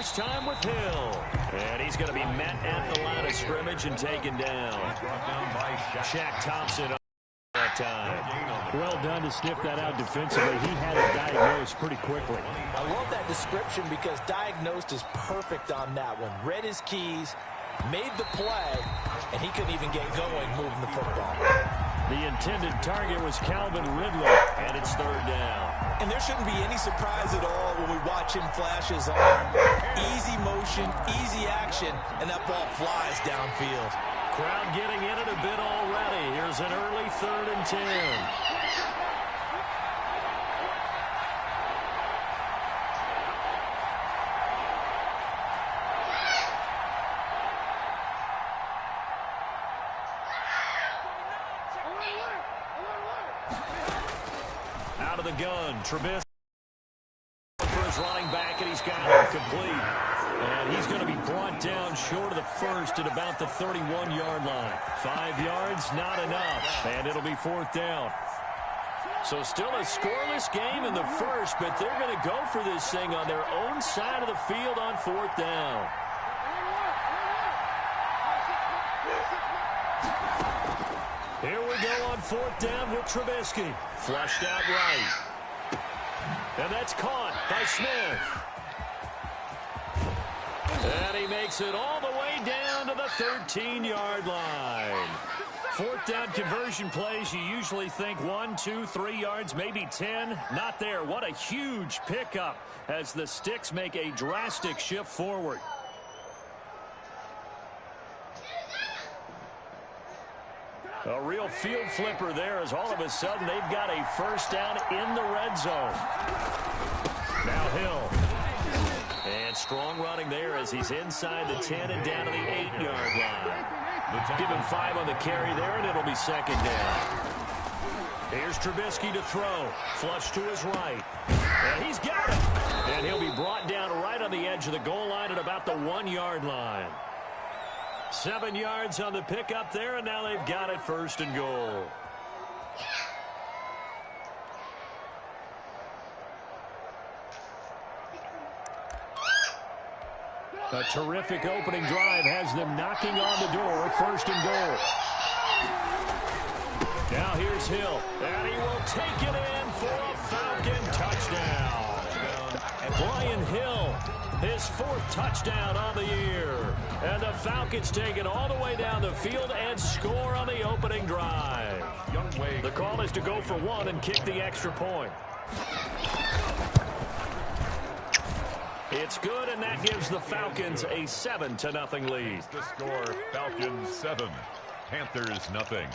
first time with Hill. And he's going to be met at the line of scrimmage and taken down. Shaq Thompson that time. Well done to sniff that out defensively. He had it diagnosed pretty quickly. I love that description because diagnosed is perfect on that one. Read his keys, made the play, and he couldn't even get going moving the football. The intended target was Calvin Ridley, and it's third down. And there shouldn't be any surprise at all when we watch him flash his arm. Easy motion, easy action, and that ball flies downfield. Crowd getting in it a bit already. Here's an early 3rd and 10. Out of the gun, Trubisky for his running back, and he's got it complete. And he's going to be brought down short of the first at about the 31-yard line. 5 yards, not enough, and it'll be 4th down. So still a scoreless game in the first, but they're going to go for this thing on their own side of the field on 4th down. Here we go on 4th down with Trubisky. Flushed out right. And that's caught by Smith. And he makes it all the way down to the 13-yard line. 4th down conversion plays, you usually think 1, 2, 3 yards, maybe 10. Not there. What a huge pickup as the Sticks make a drastic shift forward. A real field flipper there as all of a sudden they've got a first down in the red zone. Now Hill. And strong running there as he's inside the 10 and down to the 8-yard line. Give him 5 on the carry there, and it'll be 2nd down. Here's Trubisky to throw. Flush to his right. And he's got it. And he'll be brought down right on the edge of the goal line at about the 1-yard line. 7 yards on the pickup there, and now they've got it 1st and goal. A terrific opening drive has them knocking on the door. 1st and goal. Now here's Hill, and he will take it in for a Falcon touchdown. And Brian Hill, his 4th touchdown on the year. And the Falcons take it all the way down the field and score on the opening drive. The call is to go for 1 and kick the extra point. It's good, and that gives the Falcons a 7-0 lead. The score, Falcons 7, Panthers 0.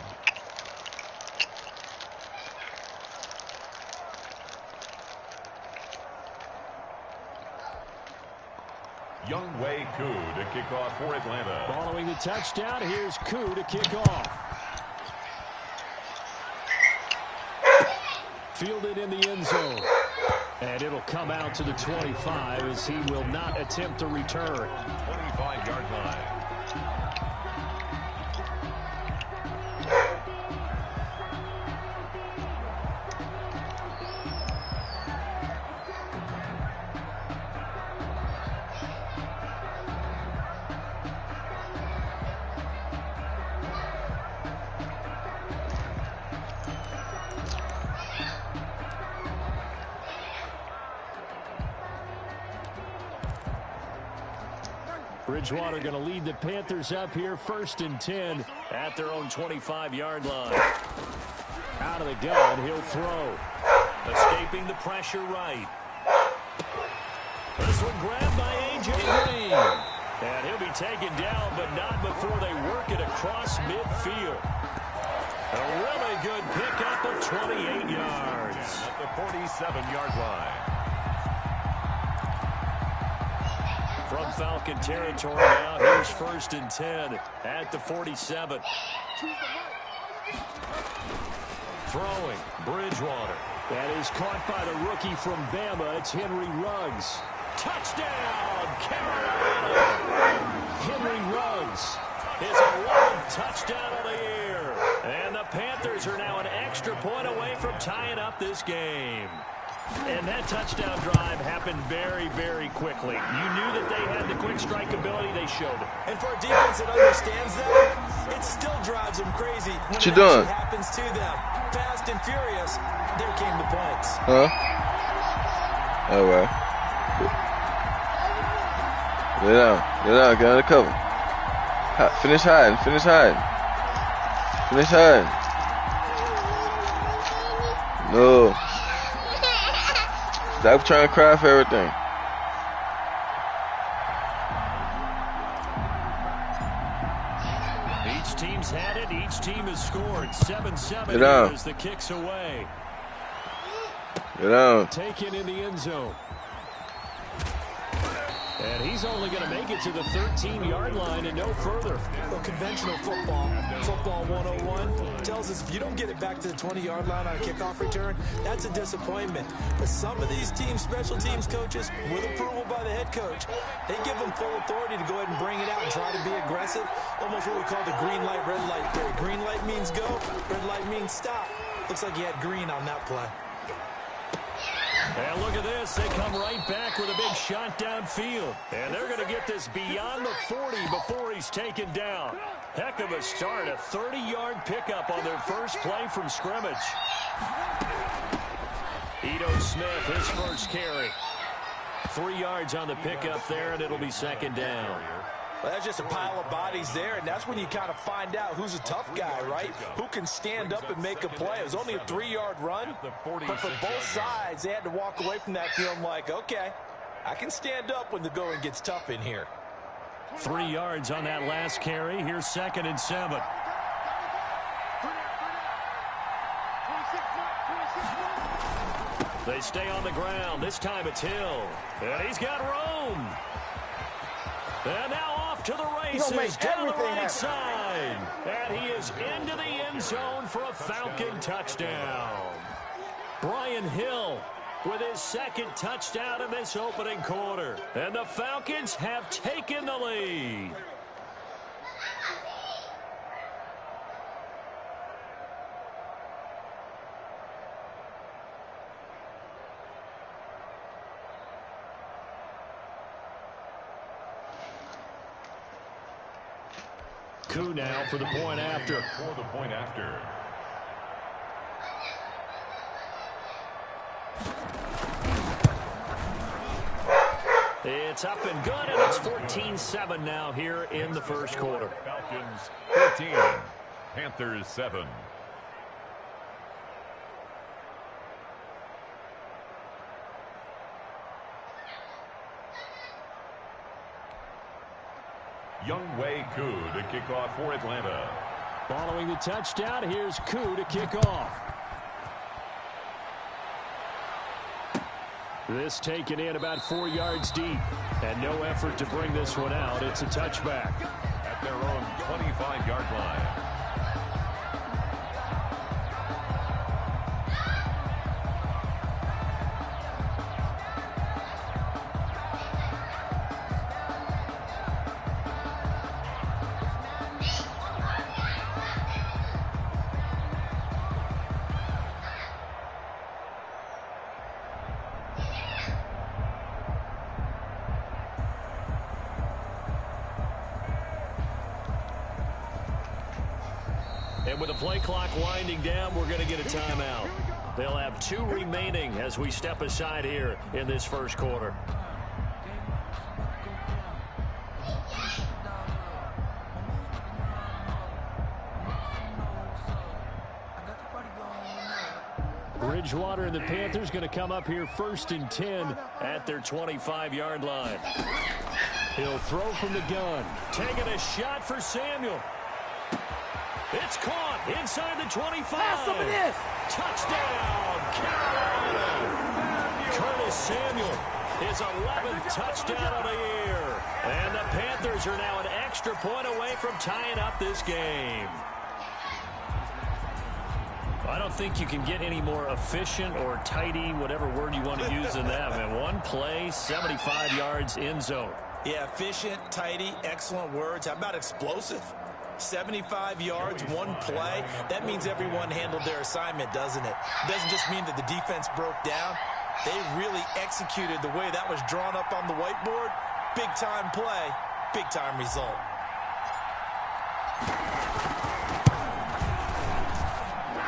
Younghoe Koo to kick off for Atlanta. Following the touchdown, here's Koo to kick off. Fielded in the end zone. And it'll come out to the 25 as he will not attempt to return. 25-yard line. Bridgewater going to lead the Panthers up here 1st and 10 at their own 25-yard line. Out of the gun, he'll throw. Escaping the pressure right. This one grabbed by A.J. Green. And he'll be taken down, but not before they work it across midfield. A really good pickup of 28 yards. At the 47-yard line. From Falcon territory now, here's 1st and 10 at the 47. Throwing, Bridgewater. That is caught by the rookie from Bama. It's Henry Ruggs. Touchdown, Carolina! Henry Ruggs. His 11th touchdown of the year. And the Panthers are now an extra point away from tying up this game. And that touchdown drive happened very, very quickly. You knew that they had the quick strike ability. They showed it. And for a defense that understands that, it still drives them crazy when What you it doing? happens to them. Fast and furious, there came the points. Huh? All right. Get down. Get down. Get under cover. Finish hiding. Finish hiding. Finish hiding. No. Stop trying to cry for everything. Each team's had it. Each team has scored. 7-7 as the kicks away. Get down. Taken in the end zone. And he's only going to make it to the 13-yard line and no further. Well, conventional football 101, tells us if you don't get it back to the 20-yard line on a kickoff return, that's a disappointment. But some of these teams, special teams coaches, with approval by the head coach, they give them full authority to go ahead and bring it out and try to be aggressive. Almost what we call the green light, red light theory. Green light means go, red light means stop. Looks like he had green on that play. And look at this. They come right back with a big shot downfield. And they're going to get this beyond the 40 before he's taken down. Heck of a start. A 30-yard pickup on their first play from scrimmage. Ito Smith, his first carry. 3 yards on the pickup there, and it'll be second down. Well, that's just a pile of bodies there, and that's when you kind of find out who's a tough guy, right? Who can stand up and make a play. It was only a 3-yard run, but for both sides, they had to walk away from that feeling like, okay, I can stand up when the going gets tough in here. 3 yards on that last carry. Here's 2nd and 7. They stay on the ground. This time it's Hill. And he's got room. And now off to the races down the right side. And he is into the end zone for a Falcon touchdown. Brian Hill with his 2nd touchdown in this opening quarter. And the Falcons have taken the lead. Koo now for the point after. For the point after. It's up and good, and it's 14-7 now here in the first quarter. Falcons 14, Panthers 7. Younghoe Koo to kick off for Atlanta. Following the touchdown, here's Koo to kick off. This taken in about 4 yards deep. And no effort to bring this one out. It's a touchback. At their own 25-yard line. And with the play clock winding down, we're going to get a timeout. They'll have 2 remaining as we step aside here in this first quarter. Bridgewater and the Panthers going to come up here 1st and 10 at their 25-yard line. He'll throw from the gun. Taking a shot for Samuel. It's caught inside the 25. Pass some of this. Touchdown, Carolina. Curtis Samuel, his 11th touchdown of the year. And the Panthers are now an extra point away from tying up this game. I don't think you can get any more efficient or tidy, whatever word you want to use in that. Man, one play, 75 yards, end zone. Yeah, efficient, tidy, excellent words. How about explosive? 75 yards, one play. That means everyone handled their assignment, doesn't it? It doesn't just mean that the defense broke down. They really executed the way that was drawn up on the whiteboard. Big-time play, big-time result.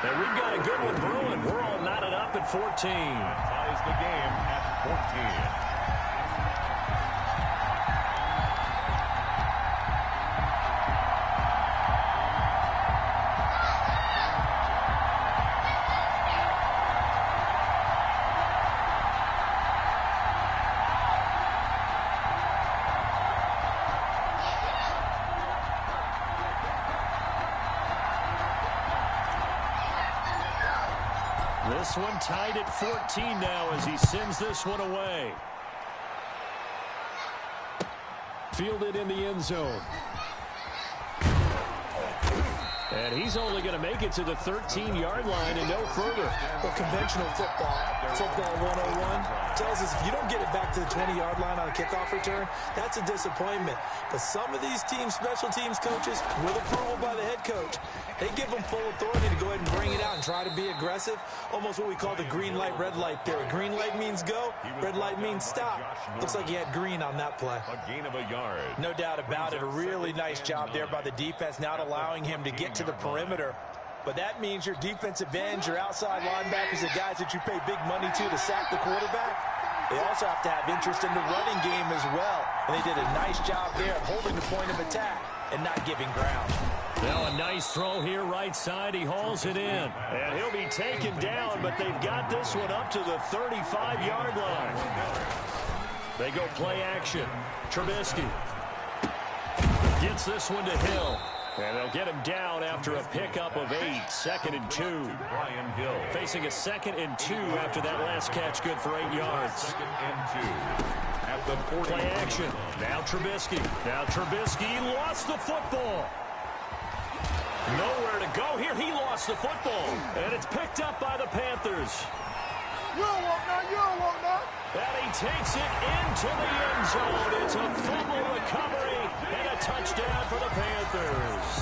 And we've got a good one brewing. We're all knotted up at 14. Ties the game at 14. This one tied at 14 now as he sends this one away. Fielded in the end zone. And he's only going to make it to the 13-yard line and no further. Well, conventional football 101, tells us if you don't get it back to the 20-yard line on a kickoff return, that's a disappointment. But some of these special teams coaches, with approval by the head coach, they give them full authority to go ahead and bring it out and try to be aggressive. Almost what we call the green light, red light theory. Green light means go, red light means stop. Looks like he had green on that play. A gain of a yard. No doubt about it. A really nice job there by the defense, not allowing him to get to the perimeter. But that means your defensive ends, your outside linebackers, the guys that you pay big money to sack the quarterback, they also have to have interest in the running game as well. And they did a nice job there of holding the point of attack and not giving ground. Now a nice throw here right side. He hauls it in. And he'll be taken down, but they've got this one up to the 35-yard line. They go play action. Trubisky gets this one to Hill. And they'll get him down after a pickup of 8. 2nd and 2. Brian Hill. Facing a 2nd and 2 after that last catch, good for 8 yards. 2nd and 2. At the 40. Play action. Now Trubisky. Now Trubisky lost the football. Nowhere to go here. He lost the football. And it's picked up by the Panthers. You don't want none. You don't want none. And he takes it into the end zone. It's a fumble recovery and a touchdown for the Panthers.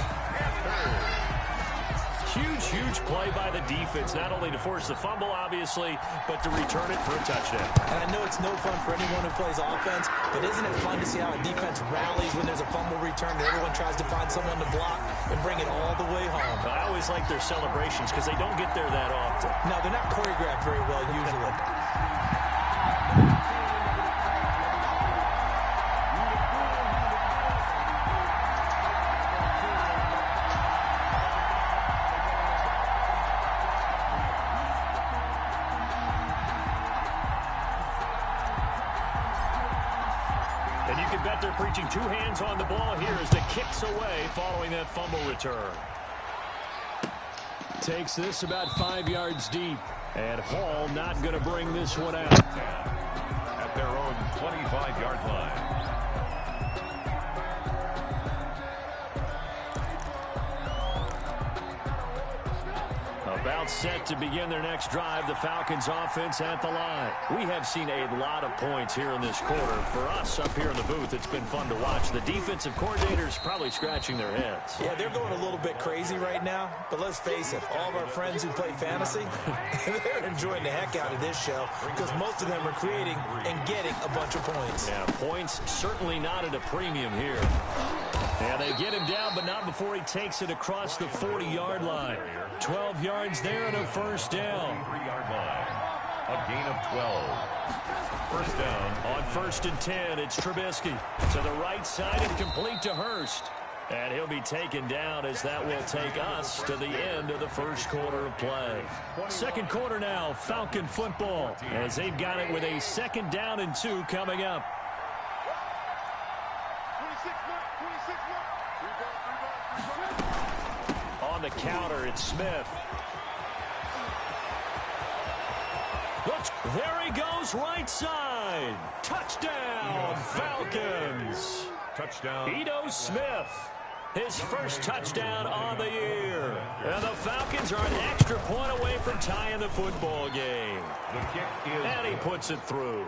Huge play by the defense, not only to force the fumble, obviously, but to return it for a touchdown. And I know it's no fun for anyone who plays offense, but isn't it fun to see how a defense rallies when there's a fumble return and everyone tries to find someone to block and bring it all the way home? I always like their celebrations because they don't get there that often. No, they're not choreographed very well usually. And you can bet they're preaching 2 hands on the ball here as the kick's away following that fumble return. Takes this about 5 yards deep. And Hall not going to bring this one out. At their own 25-yard line. About set to begin their next drive, the Falcons offense at the line. We have seen a lot of points here in this quarter. For us up here in the booth, it's been fun to watch. The defensive coordinators probably scratching their heads. Yeah, they're going a little bit crazy right now, but let's face it, all of our friends who play fantasy, they're enjoying the heck out of this show because most of them are creating and getting a bunch of points. Yeah, points certainly not at a premium here. Yeah, they get him down, but not before he takes it across the 40-yard line. 12 yards there and a first down. 3-yard line. A gain of 12. First down. On 1st and 10, it's Trubisky to the right side and complete to Hurst. And he'll be taken down as that will take us to the end of the first quarter of play. Second quarter now, Falcon football, as they've got it with a 2nd down and 2 coming up. On the counter, it's Smith. Looks, there he goes, right side. Touchdown, Falcons. Touchdown. Ito Smith, his first touchdown on the year. And the Falcons are an extra point away from tying the football game. The kick is... And he puts it through.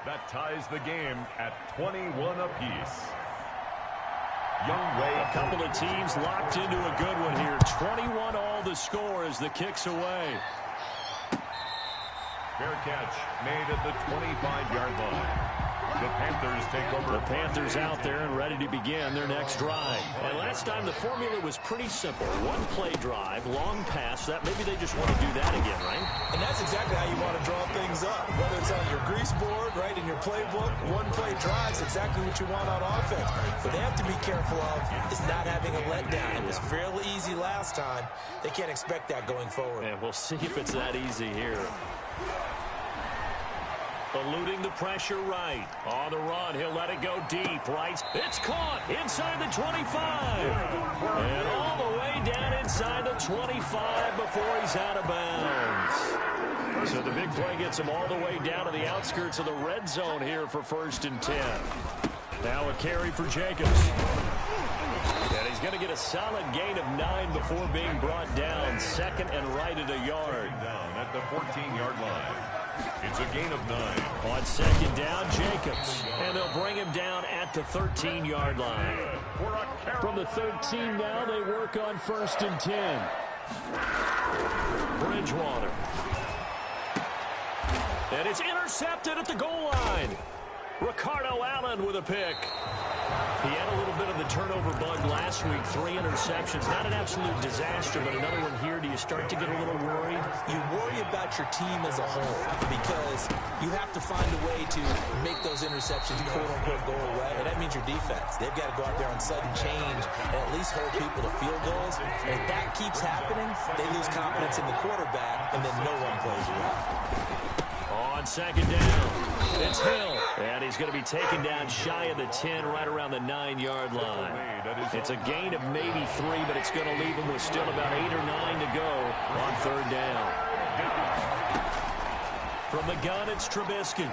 That ties the game at 21 apiece. Young Way. A couple of teams locked into a good one here. 21 all the score as the kick's away. Fair catch made at the 25-yard line. The Panthers take over. The Panthers out there and ready to begin their next drive. And last time the formula was pretty simple. One-play drive, long pass. That maybe they just want to do that again, right? And that's exactly how you want to draw things up. Whether it's on your grease board, right, in your playbook, one-play drive is exactly what you want on offense. What they have to be careful of is not having a letdown. It was fairly easy last time. They can't expect that going forward. And we'll see if it's that easy here. Eluding the pressure right. On the run, he'll let it go deep. Right. It's caught inside the 25. And all the way down inside the 25 before he's out of bounds. So the big play gets him all the way down to the outskirts of the red zone here for 1st and 10. Now a carry for Jacobs. And he's going to get a solid gain of 9 before being brought down. 2nd and right at a yard. Down at the 14-yard line. It's a gain of 9. On 2nd down, Jacobs. And they'll bring him down at the 13-yard line. From the 13 now, they work on 1st and 10. Bridgewater. And it's intercepted at the goal line. Ricardo Allen with a pick. He had a little bit of the turnover bug last week. 3 interceptions. Not an absolute disaster, but another one here. Do you start to get a little worried? You worry about your team as a whole because you have to find a way to make those interceptions, quote-unquote, go away. And that means your defense. They've got to go out there on sudden change and at least hold people to field goals. And if that keeps happening, they lose confidence in the quarterback, and then no one plays well. On 2nd down, it's Hill. And he's going to be taken down shy of the 10, right around the 9-yard line. It's a gain of maybe 3, but it's going to leave him with still about 8 or 9 to go on 3rd down. From the gun, it's Trubisky.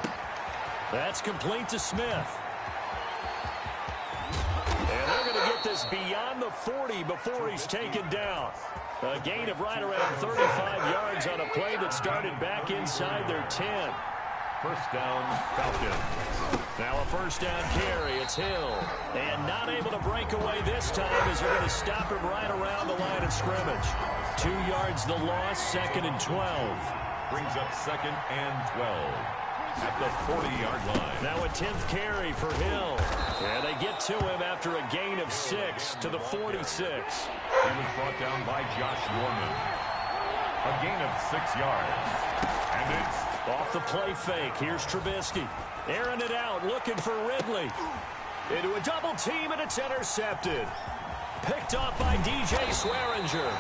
That's complete to Smith. And they're going to get this beyond the 40 before he's taken down. A gain of right around 35 yards on a play that started back inside their 10. 1st down, Falcons. Now a 1st down carry. It's Hill. And not able to break away this time as they're going to stop him right around the line of scrimmage. 2 yards the loss, 2nd and 12. Brings up 2nd and 12 at the 40-yard line. Now a 10th carry for Hill. And they get to him after a gain of 6 to the 46. He was brought down by Josh Norman. A gain of 6 yards. And it's off the play fake. Here's Trubisky. Airing it out, looking for Ridley. Into a double team, and it's intercepted. Picked off by DJ Swearinger.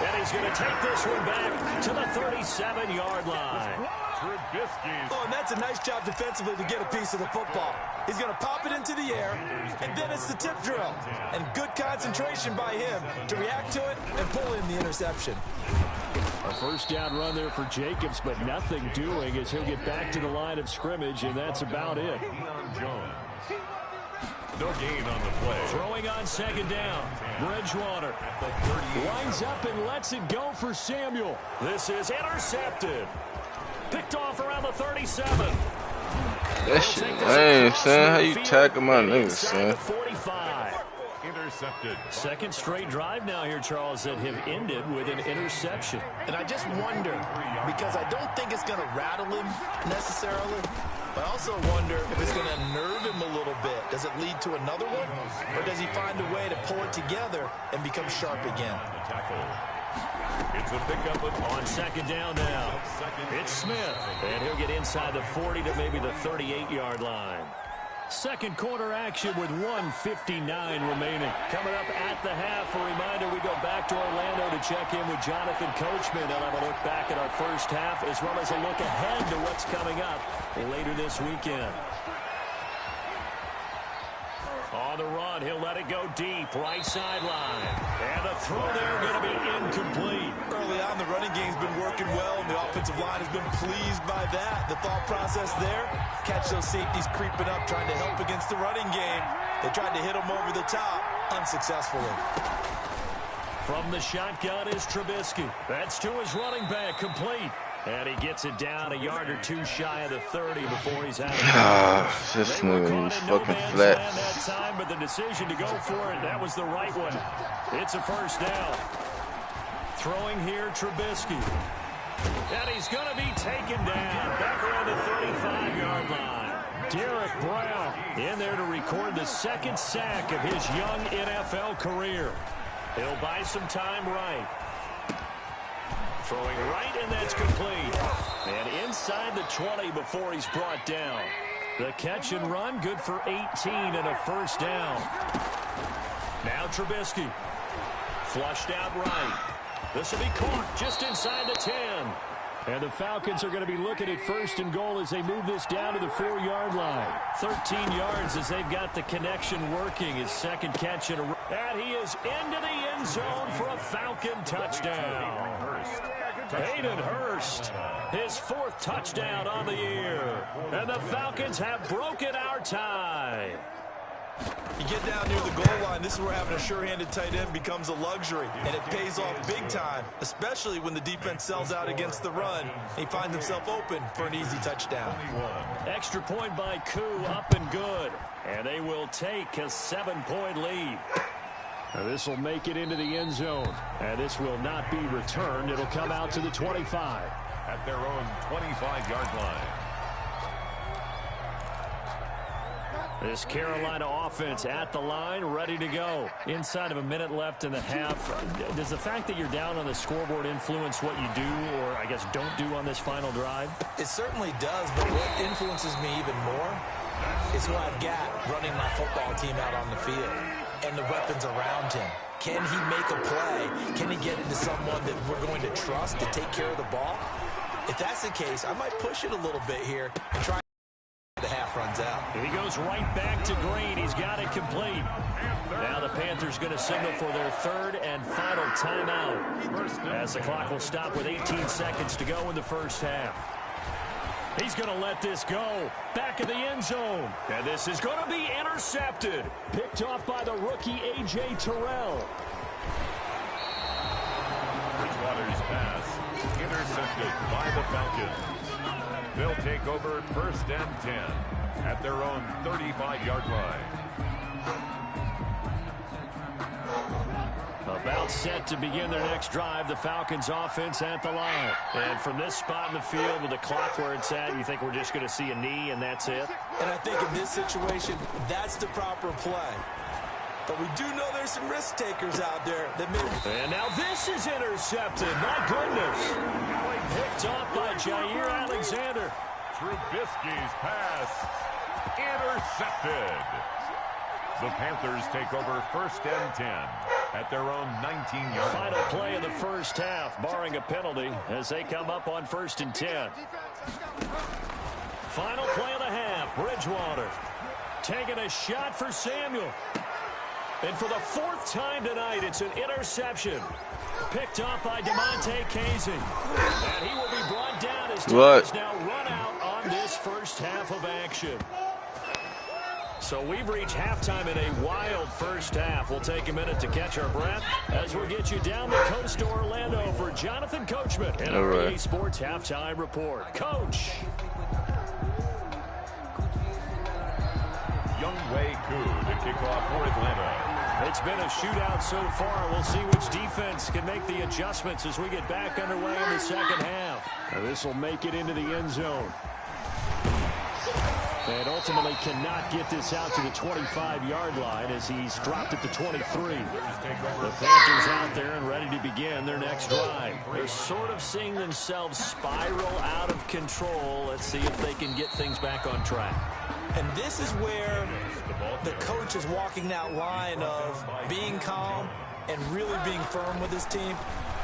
And he's going to take this one back to the 37-yard line. Trubisky. Oh, and that's a nice job defensively to get a piece of the football. He's going to pop it into the air, and then it's the tip drill. And good concentration by him to react to it and pull in the interception. A 1st down run there for Jacobs, but nothing doing as he'll get back to the line of scrimmage, and that's about it. Jones. No gain on the play. Throwing on 2nd down. Bridgewater lines up and lets it go for Samuel. This is intercepted. Picked off around the 37. That shit lame, son. How you tackle my niggas, son? 45. Intercepted. 2nd straight drive now here, Charles, that have ended with an interception. And I just wonder, because I don't think it's going to rattle him necessarily, but I also wonder if it's going to nerve him a little bit. Does it lead to another one? Or does he find a way to pull it together and become sharp again? It's a pickup on 2nd down now. It's Smith. And he'll get inside the 40 to maybe the 38-yard line. 2nd quarter action with 1:59 remaining. Coming up at the half, a reminder, we go back to Orlando to check in with Jonathan Coachman. They'll have a look back at our 1st half as well as a look ahead to what's coming up later this weekend. On the run, he'll let it go deep, right sideline. And the throw there going to be incomplete. Early on, the running game's been working well, and the offensive line has been pleased by that. The thought process there, catch those safeties creeping up, trying to help against the running game. They tried to hit them over the top, unsuccessfully. From the shotgun is Trubisky. That's to his running back, complete. And he gets it down a yard or 2 shy of the 30 before he's out. This nigga is fucking flat. That time, but the decision to go for it, that was the right one. It's a 1st down. Throwing here, Trubisky. And he's going to be taken down back around the 35-yard line. Derek Brown in there to record the second sack of his young NFL career. He'll buy some time right. Throwing right, and that's complete. And inside the 20 before he's brought down. The catch and run, good for 18 and a first down. Now Trubisky. Flushed out right. This will be caught just inside the 10. And the Falcons are going to be looking at first and goal as they move this down to the 4-yard line. 13 yards as they've got the connection working. His second catch and he is into the end zone for a Falcon touchdown. Hayden Hurst, his 4th touchdown on the year. And the Falcons have broken our tie. You get down near the goal line, this is where having a sure-handed tight end becomes a luxury, and it pays off big time, especially when the defense sells out against the run, and he finds himself open for an easy touchdown. Extra point by Koo, up and good, and they will take a 7-point lead. Now this will make it into the end zone, and this will not be returned. It'll come out to the 25. At their own 25-yard line. This Carolina offense at the line, ready to go. Inside of a minute left in the half. Does the fact that you're down on the scoreboard influence what you do, or I guess don't do on this final drive? It certainly does, but what influences me even more is who I've got running my football team out on the field and the weapons around him. Can he make a play? Can he get into someone that we're going to trust to take care of the ball? If that's the case, I might push it a little bit here and try. The half runs out. He goes right back to Green. He's got it complete. Now the Panthers going to signal for their 3rd and final timeout as the clock will stop with 18 seconds to go in the first half. He's going to let this go. Back in the end zone. And this is going to be intercepted. Picked off by the rookie A.J. Terrell. Bridgewater's pass intercepted by the Falcons. They'll take over 1st and 10 at their own 35-yard line. About set to begin their next drive, the Falcons offense at the line. And from this spot in the field with the clock where it's at, you think we're just going to see a knee and that's it? And I think in this situation, that's the proper play. But we do know there's some risk takers out there that may... And now this is intercepted. My goodness. Picked off by Jair Alexander. Trubisky's pass intercepted. The Panthers take over 1st and 10 at their own 19-yard line. Final play of the first half, barring a penalty, as they come up on 1st and 10. Final play of the half, Bridgewater taking a shot for Samuel. And for the 4th time tonight, it's an interception. Picked off by DeMonte Casey. And he will be brought down as time is now run out on this first half of action. So we've reached halftime in a wild first half. We'll take a minute to catch our breath as we'll get you down the coast to Orlando for Jonathan Coachman and our EA Sports Halftime Report. Coach. Younghoe Koo to kick off for Atlanta. It's been a shootout so far. We'll see which defense can make the adjustments as we get back underway in the second half. Now this will make it into the end zone. And ultimately cannot get this out to the 25-yard line as he's dropped at the 23. The Panthers out there and ready to begin their next drive. They're sort of seeing themselves spiral out of control. Let's see if they can get things back on track. And this is where the coach is walking that line of being calm and really being firm with his team.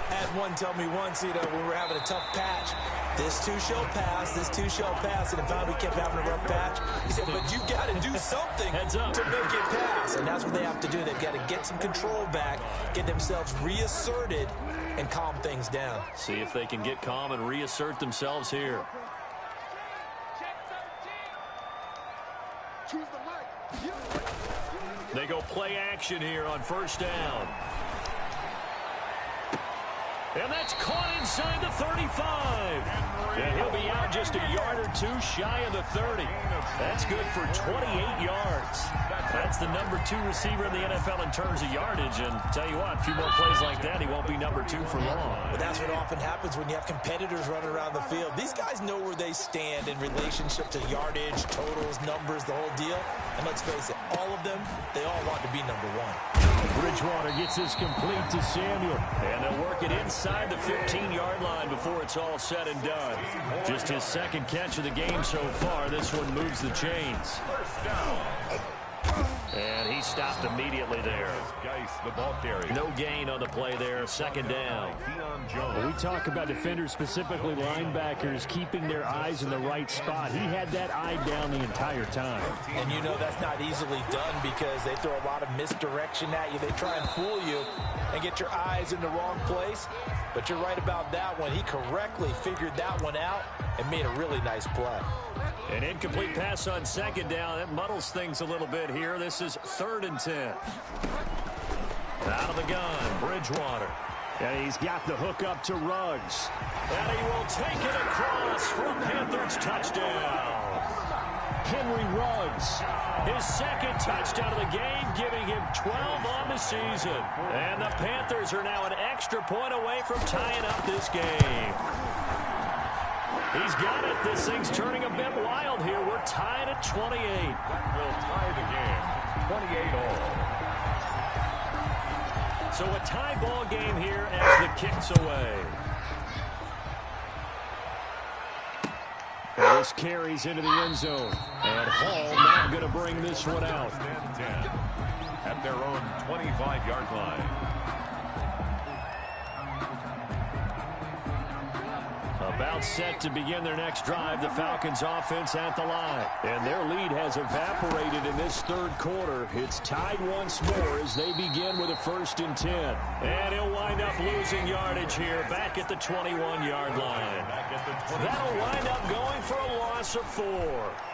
I had one tell me once, when we were having a tough patch, this too shall pass, this too shall pass, and if we kept having a rough patch, he said, but you got to do something to make it pass, and that's what they have to do. They've got to get some control back, get themselves reasserted, and calm things down. See if they can get calm and reassert themselves here. They go play action here on 1st down. And that's caught inside the 35. And he'll be out just a yard or two shy of the 30. That's good for 28 yards. That's the #2 receiver in the NFL in terms of yardage. And tell you what, a few more plays like that, he won't be #2 for long. But that's what often happens when you have competitors running around the field. These guys know where they stand in relationship to yardage, totals, numbers, the whole deal. And let's face it, all of them, they all want to be #1. Bridgewater gets this complete to Samuel. And they'll work it inside the 15-yard line before it's all said and done. Just his second catch of the game so far. This one moves the chains. First down. And he stopped immediately there. Geis, the ball carrier. No gain on the play there. Second down. Deion When Jones. we talk about defenders, specifically linebackers, keeping their eyes in the right spot. He had that eye down the entire time. And you know that's not easily done because they throw a lot of misdirection at you. They try and fool you and get your eyes in the wrong place. But you're right about that one. He correctly figured that one out and made a really nice play. An incomplete pass on second down. That muddles things a little bit here. This is 3rd and 10. Out of the gun, Bridgewater. And he's got the hook up to Ruggs. And he will take it across for a Panthers touchdown. Henry Ruggs. His second touchdown of the game, giving him 12 on the season. And the Panthers are now an extra point away from tying up this game. He's got it. This thing's turning a bit wild here. We're tied at 28. That will tie the game. 28 all. So a tie ball game here as the kick's away. And this carries into the end zone. And Hall not going to bring this one out. 10 at their own 25-yard line. About set to begin their next drive, the Falcons offense at the line. And their lead has evaporated in this third quarter. It's tied once more as they begin with a 1st and 10. And he'll wind up losing yardage here back at the 21-yard line. That'll wind up going for a loss of 4.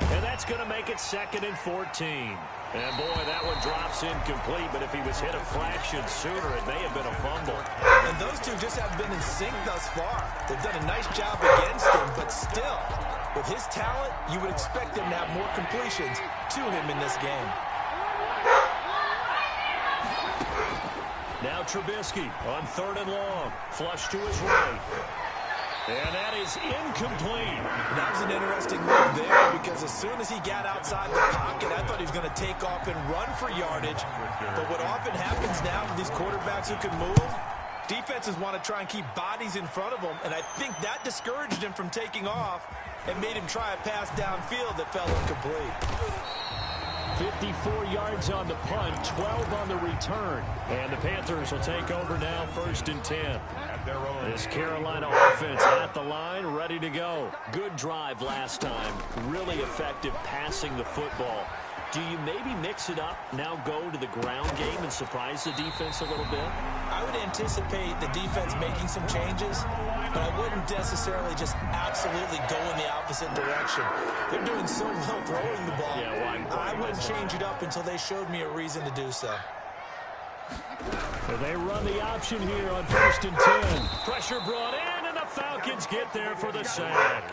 And that's going to make it 2nd and 14. And boy, that one drops incomplete, but if he was hit a fraction sooner, it may have been a fumble. And those two just have been in sync thus far. They've done a nice job against him, but still, with his talent, you would expect him to have more completions to him in this game. Now Trubisky on 3rd and long. Flush to his right. And that is incomplete. That was an interesting move there because as soon as he got outside the pocket, I thought he was going to take off and run for yardage. But what often happens now with these quarterbacks who can move, defenses want to try and keep bodies in front of them, and I think that discouraged him from taking off and made him try a pass downfield that fell incomplete. 54 yards on the punt, 12 on the return. And the Panthers will take over now, 1st and 10. At their own. This Carolina offense at the line, ready to go. Good drive last time. Really effective passing the football. Do you maybe mix it up, now go to the ground game and surprise the defense a little bit? I would anticipate the defense making some changes, but I wouldn't necessarily just absolutely go in the opposite direction. They're doing so well throwing the ball. Yeah, well, I wouldn't change it up until they showed me a reason to do so. And they run the option here on 1st and 10. Pressure brought in, and the Falcons get there for the sack.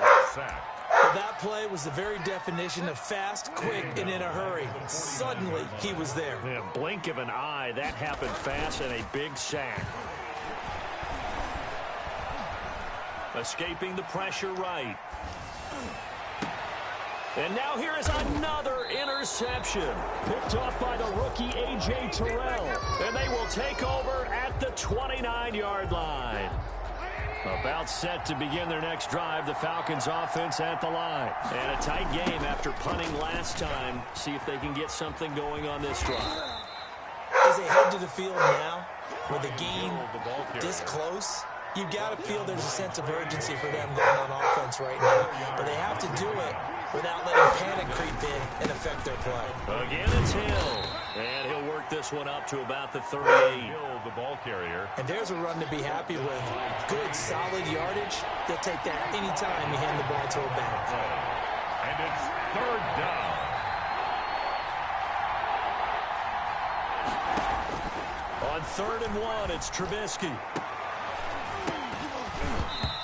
But that play was the very definition of fast, quick, and in a hurry. Suddenly, he was there. Yeah, blink of an eye, that happened fast, and a big sack. Escaping the pressure right. And now here is another interception. Picked off by the rookie A.J. Terrell. And they will take over at the 29-yard line. About set to begin their next drive, the Falcons offense at the line. And a tight game after punting last time. See if they can get something going on this drive. As they head to the field now, with the game this close, you've got to feel there's a sense of urgency for them going on offense right now. But they have to do it without letting panic creep in and affect their play. Again, it's Hill. And he'll work this one up to about the 38. Hill, the ball carrier. And there's a run to be happy with. Good, solid yardage. They'll take that anytime you hand the ball to a back. And it's 3rd down. On 3rd and 1, it's Trubisky.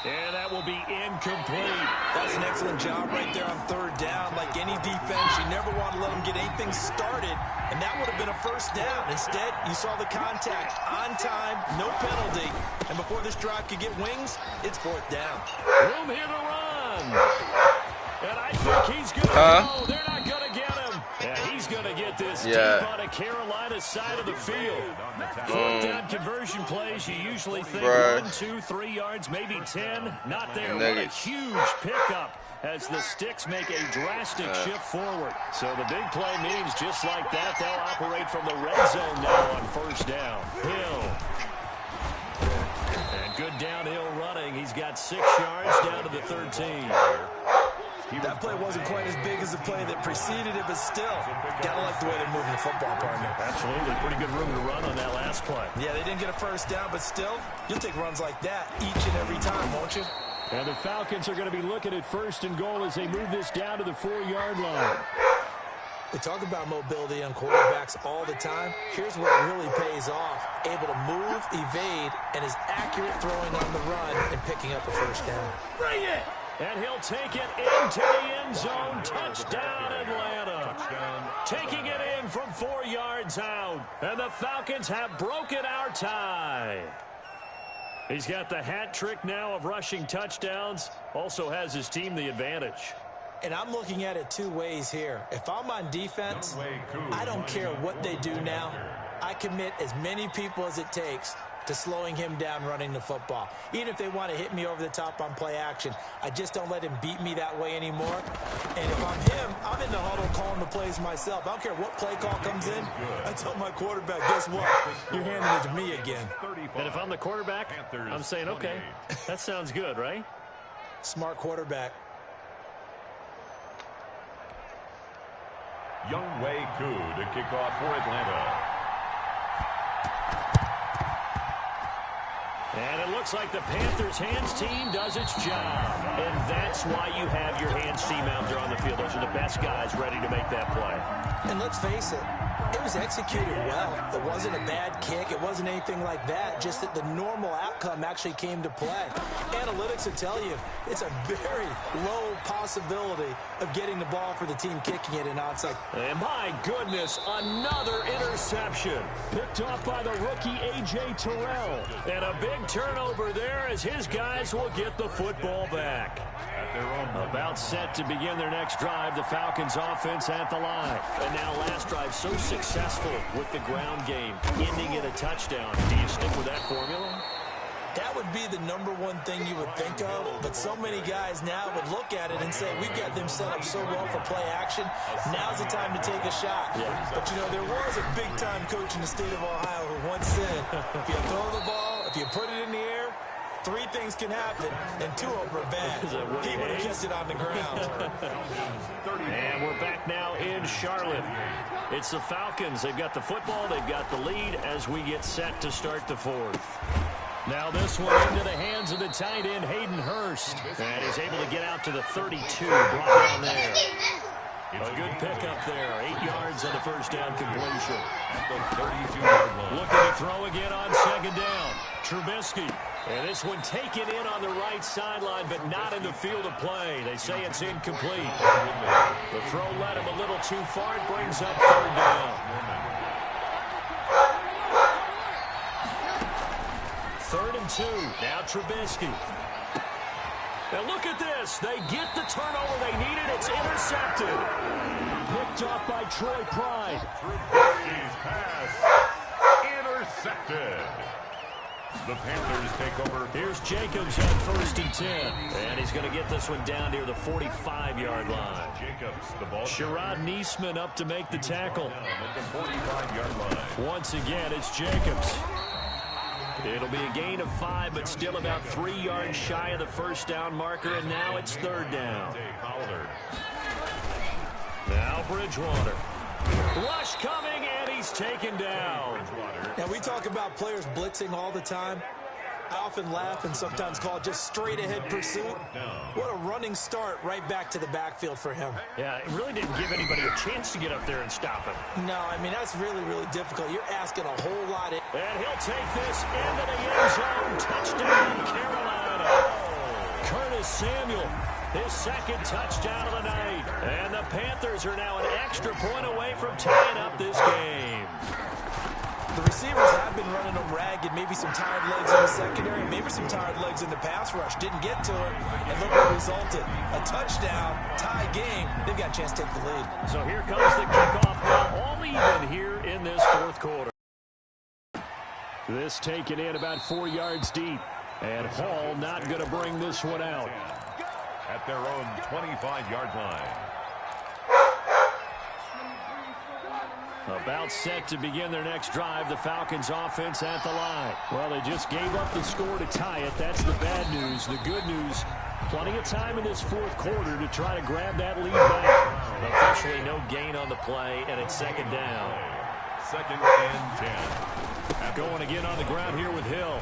And that will be incomplete. That does an excellent job right there on third down. Like any defense, you never want to let them get anything started, and that would have been a first down. Instead, you saw the contact on time, no penalty, and before this drive could get wings, it's fourth down. Room here to run. And I think he's going to go. They're not going to get him. Yeah, he's going to get this deep on a Carolina side of the field. Fourth down conversion plays, you usually think 1, 2, 3 yards, maybe 10. Not there. What a huge pickup as the Sticks make a drastic shift forward. So the big play means just like that, they'll operate from the red zone now on first down. Hill. And good downhill running. He's got 6 yards down to the 13. That play wasn't quite as big as the play that preceded it, but still, gotta like the way they're moving the football, partner. Absolutely. Pretty good room to run on that last play. Yeah, they didn't get a first down, but still, you'll take runs like that each and every time, won't you? And the Falcons are going to be looking at first and goal as they move this down to the 4-yard line. They talk about mobility on quarterbacks all the time. Here's where it really pays off. Able to move, evade, and is accurate throwing on the run and picking up a first down. Bring it! And he'll take it into the end zone. Touchdown, Atlanta. Taking it in from 4 yards out. And the Falcons have broken our tie. He's got the hat trick now of rushing touchdowns. Also has his team the advantage. And I'm looking at it 2 ways here. If I'm on defense, I don't care what they do now. I commit as many people as it takes to slowing him down running the football. Even if they want to hit me over the top on play action, I just don't let him beat me that way anymore. And if I'm him, I'm in the huddle calling the plays myself. I don't care what play call comes in. I tell my quarterback, guess what? You're handing it to me again. And if I'm the quarterback, I'm saying, okay, that sounds good, right? Smart quarterback. Younghoe Koo to kick off for Atlanta. And it looks like the Panthers' hands team does its job. And that's why you have your hands team out there on the field. Those are the best guys ready to make that play. And let's face it, it was executed well. It wasn't a bad kick. It wasn't anything like that. Just that the normal outcome actually came to play. Analytics will tell you it's a very low possibility of getting the ball for the team kicking it in onside. And my goodness, another interception. Picked off by the rookie A.J. Terrell. And a big turnover there as his guys will get the football back. About set to begin their next drive, the Falcons offense at the line. And now last drive so successful with the ground game, ending in a touchdown. Do you stick with that formula? That would be the #1 thing you would think of, but so many guys now would look at it and say, we've got them set up so well for play action, now's the time to take a shot. Yeah. But, you know, there was a big-time coach in the state of Ohio who once said, if you throw the ball, if you put it in the air, 3 things can happen, and 2 of them are bad. He would have kept it on the ground. And we're back now in Charlotte. It's the Falcons. They've got the football. They've got the lead as we get set to start the 4th. Now this one into the hands of the tight end, Hayden Hurst. And he's able to get out to the 32. Brought down there. A good pickup there. 8 yards on the first down completion. At the 32-yard line. Looking to throw again on second down. Trubisky. And this one taken in on the right sideline, but not in the field of play. They say it's incomplete. The throw led him a little too far. It brings up third down. 3rd and 2. Now Trubisky. Now look at this. They get the turnover they needed. It's intercepted. Picked up by Troy Pride. Trubisky's pass intercepted. The Panthers take over. Here's Jacobs on 1st and 10. And he's going to get this one down near the 45-yard line. Jacobs, the ball. Sherrod Niesman up to make the tackle. At the 45-yard line. Once again, it's Jacobs. It'll be a gain of 5, but still about 3 yards shy of the first down marker, and now it's 3rd down. Now Bridgewater. Rush coming, and he's taken down. Now, we talk about players blitzing all the time. I often laugh and sometimes call it just straight-ahead pursuit. What a running start right back to the backfield for him. Yeah, it really didn't give anybody a chance to get up there and stop him. No, I mean, that's really, really difficult. You're asking a whole lot. And he'll take this into the end zone. Touchdown, Carolina. Curtis Samuel his second touchdown of the night. And the Panthers are now an extra point away from tying up this game. The receivers have been running them ragged. Maybe some tired legs in the secondary, maybe some tired legs in the pass rush. Didn't get to it, and look what resulted. A touchdown, tie game. They've got a chance to take the lead. So here comes the kickoff now, all even here in this fourth quarter. This taken in about 4 yards deep. And Hall not going to bring this one out. At their own 25-yard line. About set to begin their next drive, the Falcons offense at the line. Well, they just gave up the score to tie it. That's the bad news. The good news, plenty of time in this fourth quarter to try to grab that lead back. Officially no gain on the play, and it's second down. 2nd and 10. Going again on the ground here with Hill.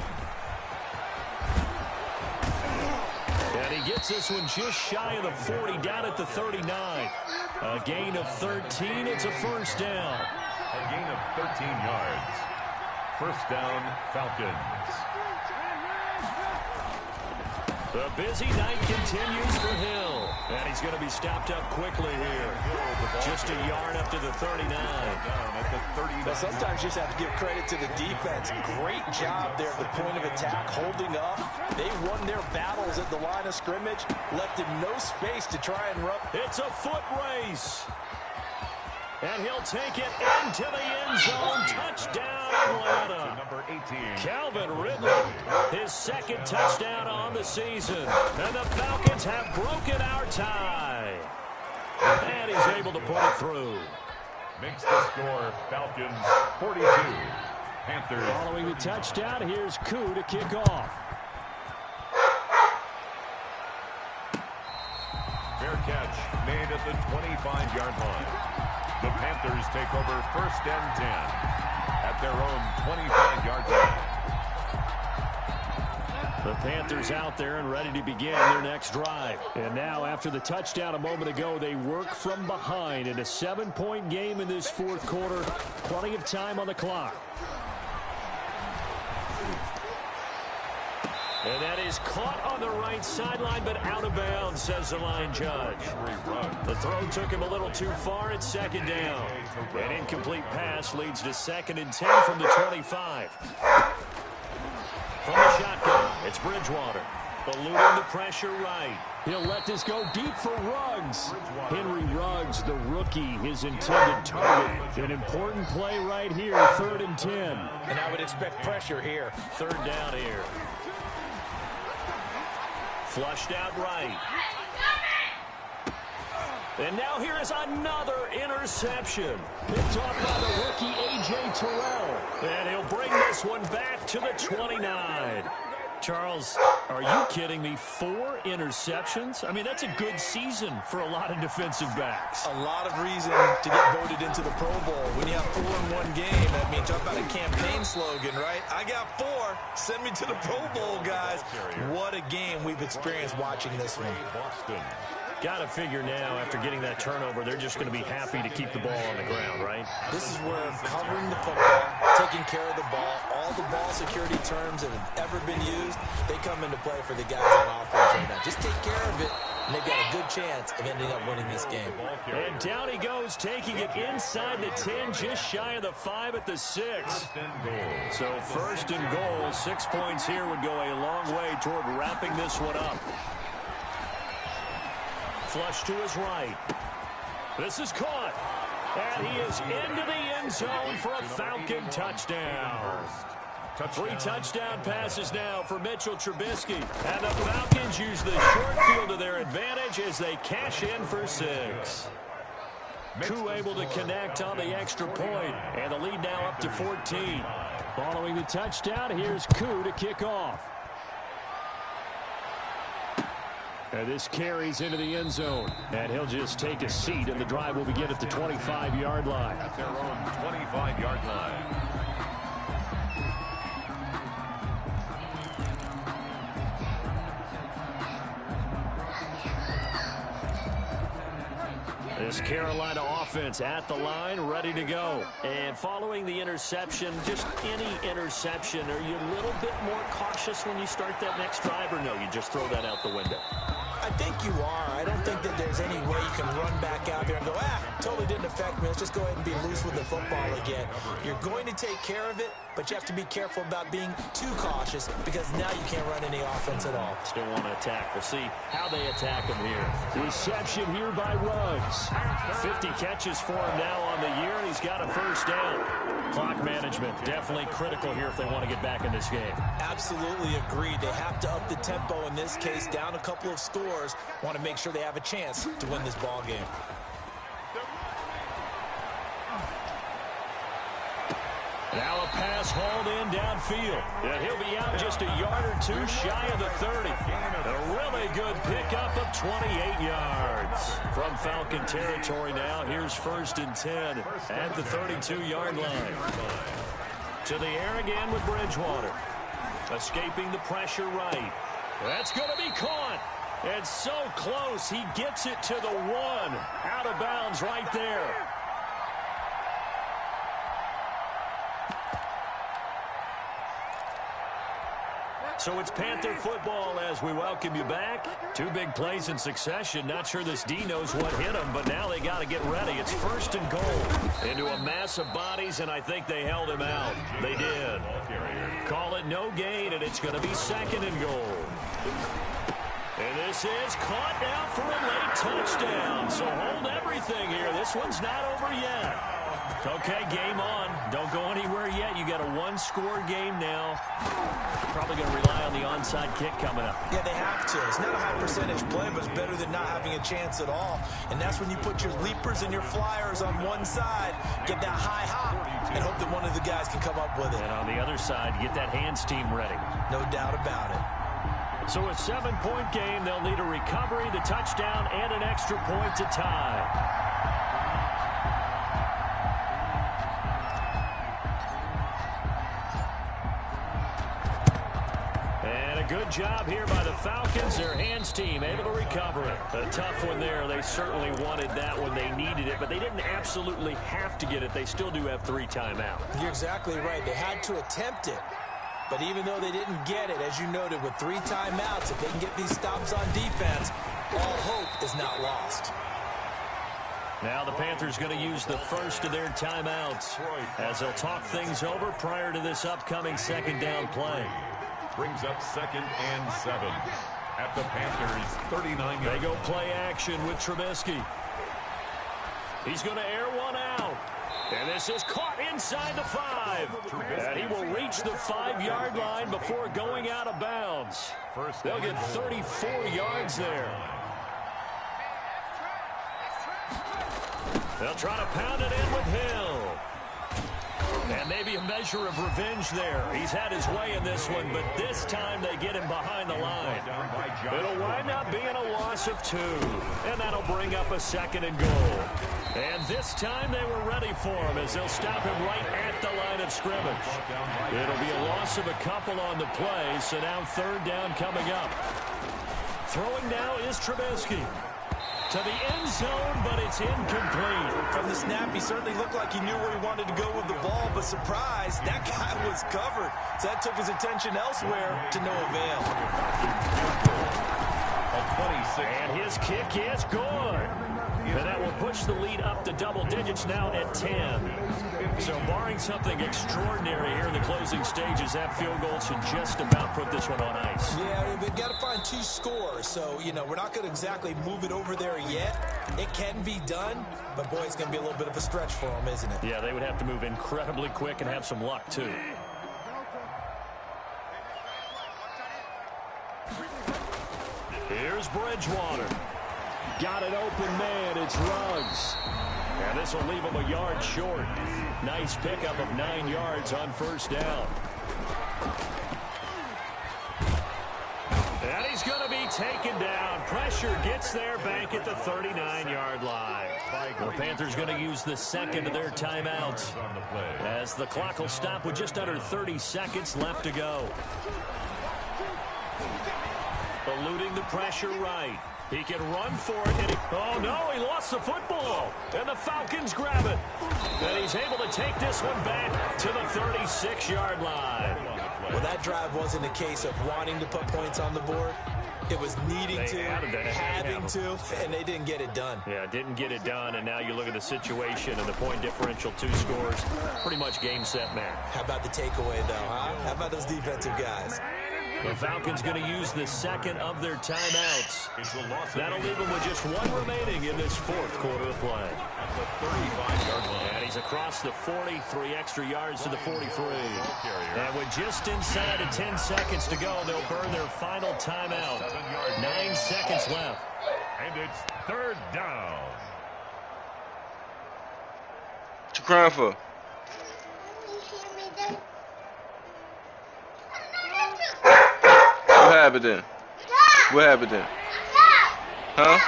And he gets this one just shy of the 40, down at the 39. A gain of 13. It's a first down. A gain of 13 yards. First down, Falcons. The busy night continues for Hill. And he's going to be stopped up quickly here. Just a yard up to the 39. But sometimes you just have to give credit to the defense. Great job there at the point of attack, holding up. They won their battles at the line of scrimmage, left him no space to try and run. It's a foot race. And he'll take it into the end zone. Touchdown, Atlanta. Number 18. Calvin Ridley, his second touchdown on the season. And the Falcons have broken our tie. And he's able to put it through. Makes the score Falcons 42. Panthers. Following the touchdown, here's Koo to kick off. Fair catch made at the 25-yard line. The Panthers take over 1st and 10 at their own 25-yard line. The Panthers out there and ready to begin their next drive. And now, after the touchdown a moment ago, they work from behind in a 7-point game in this fourth quarter. Plenty of time on the clock. And that is caught on the right sideline, but out of bounds, says the line judge. The throw took him a little too far. It's second down. An incomplete pass leads to 2nd and 10 from the 25. From the shotgun, it's Bridgewater. Eluding the pressure right. He'll let this go deep for Ruggs. Henry Ruggs, the rookie, his intended target. An important play right here, 3rd and 10. And I would expect pressure here. 3rd down here. Flushed out right. And now here is another interception. Picked off by the rookie A.J. Terrell. And he'll bring this one back to the 29. Charles, are you kidding me? 4 interceptions? I mean, that's a good season for a lot of defensive backs. A lot of reason to get voted into the Pro Bowl. When you have 4 in one game, I mean, talk about a campaign slogan, right? I got 4. Send me to the Pro Bowl, guys. What a game we've experienced watching this one. Boston. Got to figure now, after getting that turnover, they're just going to be happy to keep the ball on the ground, right? This is where covering the football, taking care of the ball, all the ball security terms that have ever been used, they come into play for the guys on offense right now. Just take care of it, and they've got a good chance of ending up winning this game. And down he goes, taking it inside the 10, just shy of the 5 at the 6. So 1st and goal, 6 points here would go a long way toward wrapping this one up. Flush to his right. This is caught. And he is into the end zone for a Falcon touchdown. 3 touchdown passes now for Mitchell Trubisky. And the Falcons use the short field to their advantage as they cash in for 6. Koo able to connect on the extra point. And the lead now up to 14. Following the touchdown, here's Koo to kick off. And this carries into the end zone. And he'll just take a seat, and the drive will begin at the 25-yard line. At their own 25-yard line. This Carolina offense at the line, ready to go. And following the interception, just any interception, are you a little bit more cautious when you start that next drive, or no, you just throw that out the window? I think you are. I don't think that there's any way you can run back out there and go, totally didn't affect me. Let's just go ahead and be loose with the football again. You're going to take care of it, but you have to be careful about being too cautious because now you can't run any offense at all. Still want to attack. We'll see how they attack him here. Reception here by Ruggs. 50 catches for him now on the year, and he's got a first down. Clock management definitely critical here if they want to get back in this game. Absolutely agreed. They have to up the tempo in this case, down a couple of scores. Want to make sure they have a chance to win this ball game. Now a pass hauled in downfield. And he'll be out just a yard or two shy of the 30. A really good pickup of 28 yards. From Falcon territory now, here's 1st and 10 at the 32-yard line. To the air again with Bridgewater. Escaping the pressure right. That's going to be caught. And so close, he gets it to the 1. Out of bounds right there. So it's Panther football as we welcome you back. 2 big plays in succession. Not sure this D knows what hit them, but now they got to get ready. It's 1st and goal into a mass of bodies, and I think they held him out. They did. Call it no gain, and it's going to be 2nd and goal. And this is caught now for a late touchdown. So hold everything here. This one's not over yet. Okay, game on. Don't go anywhere yet. You got a 1-score game now. Probably going to rely on the onside kick coming up. Yeah, they have to. It's not a high percentage play, but it's better than not having a chance at all. And that's when you put your leapers and your flyers on one side, get that high hop, and hope that one of the guys can come up with it. And on the other side, get that hands team ready. No doubt about it. So a 7-point game. They'll need a recovery, the touchdown, and an extra point to tie. Good job here by the Falcons. Their hands team able to recover it. A tough one there. They certainly wanted that when they needed it, but they didn't absolutely have to get it. They still do have 3 timeouts. You're exactly right. They had to attempt it. But even though they didn't get it, as you noted, with 3 timeouts, if they can get these stops on defense, all hope is not lost. Now the Panthers going to use the first of their timeouts as they'll talk things over prior to this upcoming 2nd down play. Brings up 2nd and 7 at the Panthers' 39. They go play action with Trubisky. He's going to air one out. And this is caught inside the 5. And he will reach the 5-yard line before going out of bounds. They'll get 34 yards there. They'll try to pound it in with Hill. And maybe a measure of revenge there. He's had his way in this one, but this time they get him behind the line. It'll wind up being a loss of 2. And that'll bring up a 2nd and goal. And this time they were ready for him as they'll stop him right at the line of scrimmage. It'll be a loss of a couple on the play, so now 3rd down coming up. Throwing now is Trubisky. To the end zone, but it's incomplete. From the snap, he certainly looked like he knew where he wanted to go with the ball, but surprise, that guy was covered. So that took his attention elsewhere to no avail. And his kick is good. And that will push the lead up to double digits now at 10. So barring something extraordinary here in the closing stages, that field goal should just about put this one on ice. Yeah, we've got to find 2 scores. So, we're not going to exactly move it over there yet. It can be done, but boy, it's going to be a little bit of a stretch for them, isn't it? Yeah, they would have to move incredibly quick and have some luck, too. Here's Bridgewater. Got an open man. It's Ruggs. And this will leave him a yard short. Nice pickup of 9 yards on 1st down. And he's going to be taken down. Pressure gets there back at the 39-yard line. The Panthers going to use the 2nd of their timeouts as the clock will stop with just under 30 seconds left to go. Eluding the pressure right. He can run for it. And oh, no, he lost the football. And the Falcons grab it. And he's able to take this one back to the 36-yard line. Well, that drive wasn't a case of wanting to put points on the board. It was needing to, having to, and they didn't get it done. Yeah, didn't get it done, and now you look at the situation and the point differential, 2 scores, pretty much game, set, match. How about the takeaway, though, huh? How about those defensive guys? The Falcons going to use the second of their timeouts. That'll leave them with just 1 remaining in this 4th quarter of play. At the 35-yard line. And he's across the 40, 3 extra yards to the 43. And with just inside of 10 seconds to go, they'll burn their final timeout. 9 seconds left. And it's 3rd down. What you crying for? What happened then? What happened then? Huh?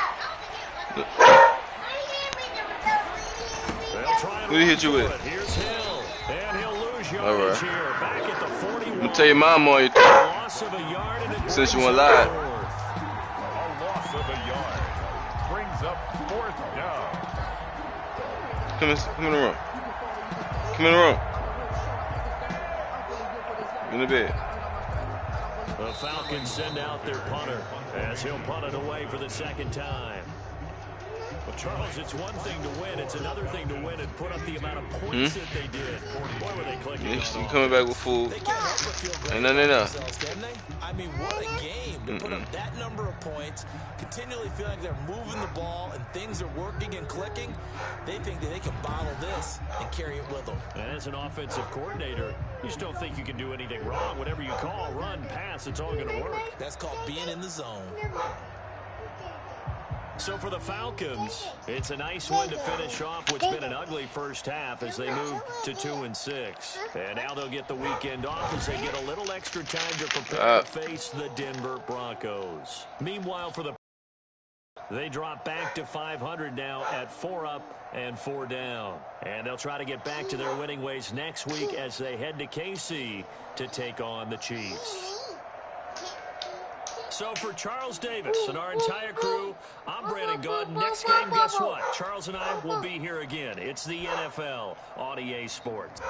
Who did he hit you with? Here's Hill, and he'll lose All yardage right. here. Back at the 41. I'm gonna tell your mom on you. Loss of a yard, and it Since you brings went up live. 4th. A loss of a yard. Brings up 4th down. Come in the room. Come in the room. In the bed. The Falcons send out their punter as he'll punt it away for the 2nd time. Well, Charles, it's one thing to win. It's another thing to win and put up the amount of points that they did. Boy, were they clicking You on coming back with food. They can't help but feel great Ain't nothing in about there. themselves, can they? I mean, what a game to put up that number of points, continually feeling like they're moving the ball and things are working and clicking. They think that they can bottle this and carry it with them. And as an offensive coordinator, you just don't think you can do anything wrong. Whatever you call, run, pass, it's all going to work. That's called being in the zone. So for the Falcons, it's a nice win to finish off what's been an ugly first half as they move to 2-6. And now they'll get the weekend off as they get a little extra time to prepare to face the Denver Broncos. Meanwhile, for the they drop back to 500 now at 4 up and 4 down. And they'll try to get back to their winning ways next week as they head to KC to take on the Chiefs. So for Charles Davis and our entire crew, I'm Brandon Gaudin. Next game, guess what? Charles and I will be here again. It's the NFL on EA Sports.